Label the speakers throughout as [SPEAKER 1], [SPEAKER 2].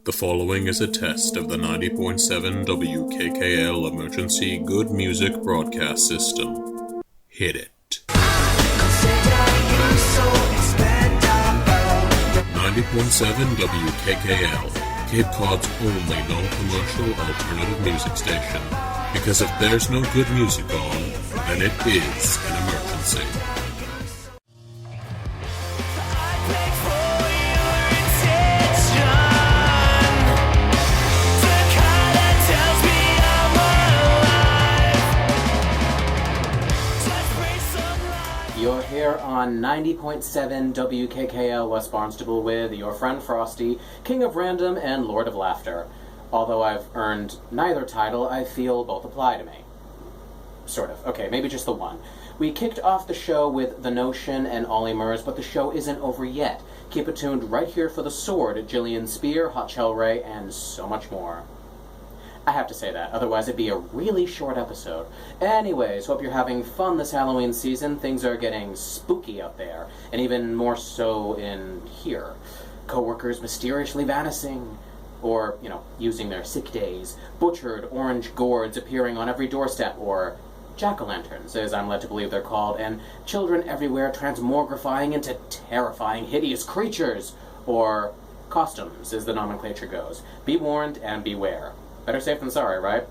[SPEAKER 1] The following is a test of the 90.7 WKKL Emergency Good Music Broadcast System. Hit it. 90.7 WKKL, Cape Cod's only non-commercial alternative music station. Because if there's no good music on, then it is an emergency.
[SPEAKER 2] You're here on 90.7 WKKL West Barnstable with your friend Frosty, King of Random and Lord of Laughter. Although I've earned neither title, I feel both apply to me. Sort of. Okay, maybe just the one. We kicked off the show with The Notion and Ollie Murs, but the show isn't over yet. Keep it tuned right here for The Sword, Jillian Spear, Hot Shell Ray, and so much more. I have to say that, otherwise it'd be a really short episode. Anyways, hope you're having fun this Halloween season. Things are getting spooky out there, and even more so in here. Coworkers mysteriously vanishing, or, using their sick days. Butchered orange gourds appearing on every doorstep, or jack-o'-lanterns, as I'm led to believe they're called, and children everywhere transmogrifying into terrifying, hideous creatures, or costumes, as the nomenclature goes. Be warned and beware. Better safe than sorry, right?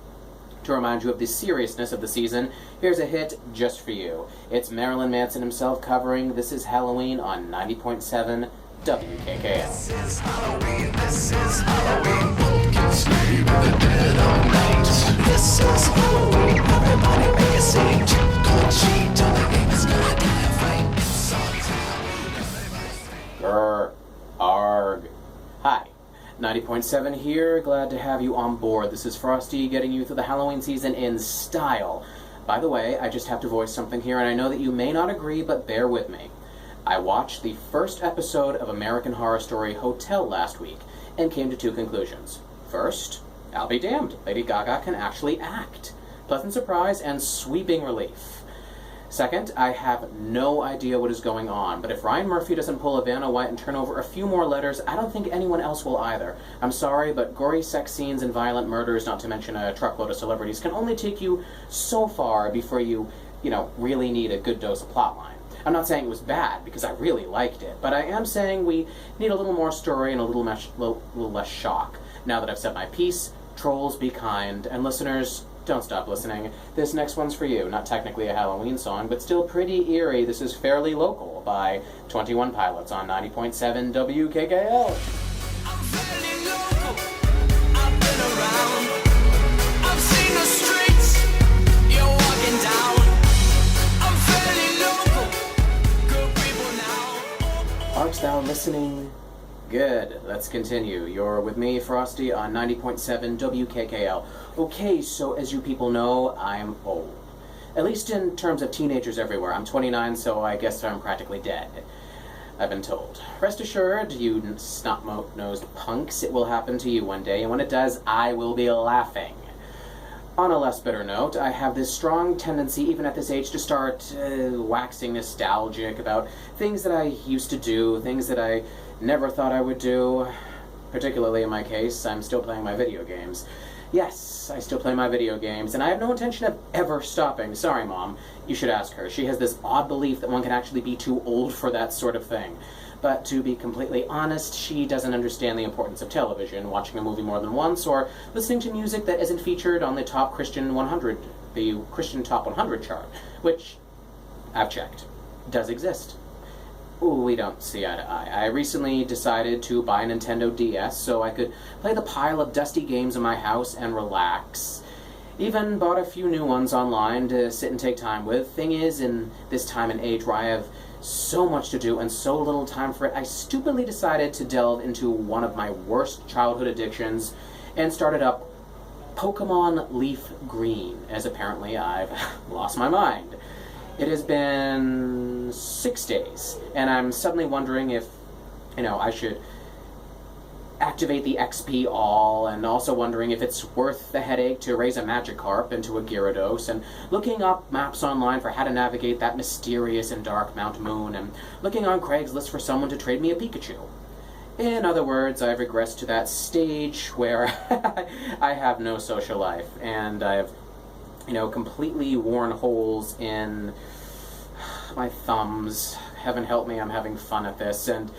[SPEAKER 2] To remind you of the seriousness of the season, here's a hit just for you. It's Marilyn Manson himself covering This Is Halloween on 90.7 WKKL.
[SPEAKER 3] This is Halloween, this is Halloween. Pumpkin sleigh with the dead of night. This is Halloween, everybody make a scene. Trick or treat, all the game is gonna die a fight. It's on Halloween, everybody.
[SPEAKER 2] Grr. Arg. Hi. 90.7 here, glad to have you on board. This is Frosty getting you through the Halloween season in style. By the way, I just have to voice something here, and I know that you may not agree, but bear with me. I watched the first episode of American Horror Story Hotel last week, and came to two conclusions. First, I'll be damned, Lady Gaga can actually act. Pleasant surprise and sweeping relief. Second, I have no idea what is going on, but if Ryan Murphy doesn't pull a Vanna White and turn over a few more letters, I don't think anyone else will either. I'm sorry, but gory sex scenes and violent murders, not to mention a truckload of celebrities, can only take you so far before you, really need a good dose of plotline. I'm not saying it was bad, because I really liked it, but I am saying we need a little more story and a little less shock. Now that I've said my piece, trolls be kind, and listeners, don't stop listening. This next one's for you. Not technically a Halloween song, but still pretty eerie. This is Fairly Local by 21 Pilots on 90.7 WKKL.
[SPEAKER 3] I'm fairly local. I've been around. I've seen the streets you're walking down. I'm fairly local. Good people now.
[SPEAKER 2] Art thou listening? Good. Let's continue. You're with me, Frosty, on 90.7 WKKL. Okay, so as you people know, I'm old. At least in terms of teenagers everywhere. I'm 29, so I guess I'm practically dead. I've been told. Rest assured, you snot-nosed punks, it will happen to you one day, and when it does, I will be laughing. On a less bitter note, I have this strong tendency, even at this age, to start waxing nostalgic about things that I used to do, things that I never thought I would do. Particularly in my case, I'm still playing my video games. Yes, I still play my video games, and I have no intention of ever stopping. Sorry, Mom. You should ask her. She has this odd belief that one can actually be too old for that sort of thing. But to be completely honest, she doesn't understand the importance of television, watching a movie more than once, or listening to music that isn't featured on the Top Christian 100, the Christian Top 100 chart, which, I've checked, does exist. Ooh, we don't see eye to eye. I recently decided to buy a Nintendo DS so I could play the pile of dusty games in my house and relax. Even bought a few new ones online to sit and take time with. Thing is, in this time and age where I have so much to do and so little time for it, I stupidly decided to delve into one of my worst childhood addictions and started up Pokemon Leaf Green, as apparently I've lost my mind. It has been 6 days, and I'm suddenly wondering if, I should activate the XP all, and also wondering if it's worth the headache to raise a Magikarp into a Gyarados, and looking up maps online for how to navigate that mysterious and dark Mount Moon, and looking on Craigslist for someone to trade me a Pikachu. In other words, I've regressed to that stage where I have no social life, and I've, completely worn holes in my thumbs. Heaven help me, I'm having fun at this, and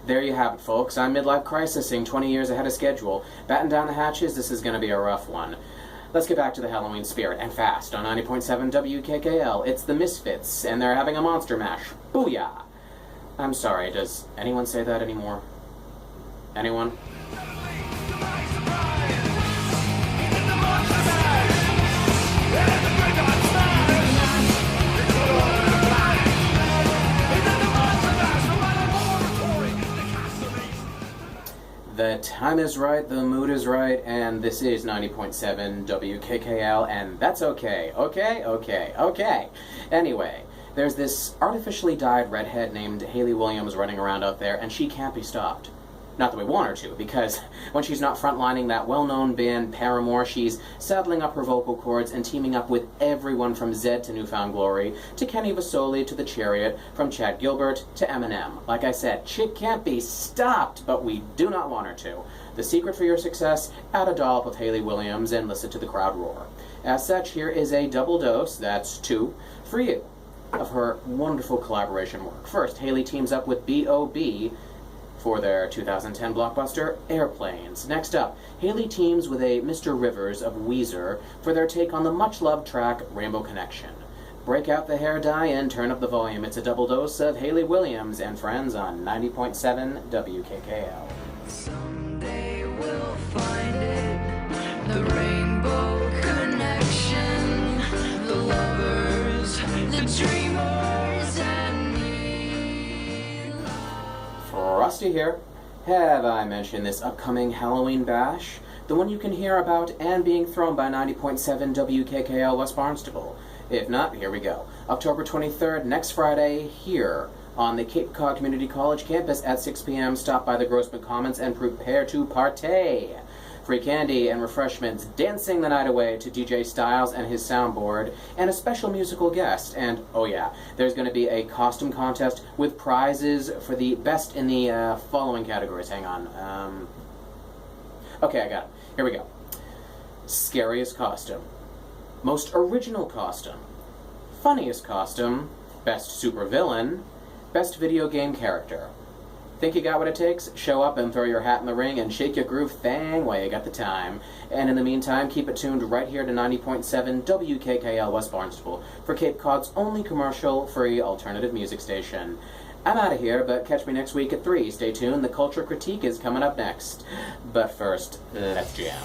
[SPEAKER 2] there you have it, folks. I'm midlife crisising 20 years ahead of schedule. Batten down the hatches, this is going to be a rough one. Let's get back to the Halloween spirit, and fast, on 90.7 WKKL. It's the Misfits, and they're having a monster mash. Booyah! I'm sorry, does anyone say that anymore? Anyone? The time is right, the mood is right, and this is 90.7 WKKL, and that's okay. Okay. Anyway, there's this artificially dyed redhead named Hayley Williams running around out there, and she can't be stopped. Not that we want her to, because when she's not frontlining that well-known band Paramore, she's saddling up her vocal cords and teaming up with everyone from Zed to Newfound Glory, to Kenny Vasoli to The Chariot, from Chad Gilbert to Eminem. Like I said, chick can't be stopped, but we do not want her to. The secret for your success, add a dollop of Hayley Williams and listen to the crowd roar. As such, here is a double dose, that's 2, for you, of her wonderful collaboration work. First, Hayley teams up with B.O.B., for their 2010 blockbuster, Airplanes. Next up, Hayley teams with a Mr. Rivers of Weezer for their take on the much-loved track, Rainbow Connection. Break out the hair dye and turn up the volume. It's a double dose of Hayley Williams and friends on 90.7 WKKL.
[SPEAKER 3] Someday we'll find it, the rainbow connection, the lovers, the dreamers, and me.
[SPEAKER 2] Frosty here. Have I mentioned this upcoming Halloween bash? The one you can hear about and being thrown by 90.7 WKKL West Barnstable. If not, here we go. October 23rd, next Friday, here on the Cape Cod Community College campus at 6 p.m. Stop by the Grossman Commons and prepare to partay. Free candy and refreshments, dancing the night away to DJ Styles and his soundboard, and a special musical guest. And, oh yeah, there's going to be a costume contest with prizes for the best in the following categories. Hang on. Okay, I got it. Here we go. Scariest costume. Most original costume. Funniest costume. Best supervillain. Best video game character. Think you got what it takes? Show up and throw your hat in the ring and shake your groove thang while you got the time. And in the meantime, keep it tuned right here to 90.7 WKKL West Barnstable for Cape Cod's only commercial-free alternative music station. I'm out of here, but catch me next week at 3. Stay tuned, the Culture Critique is coming up next. But first, let's jam.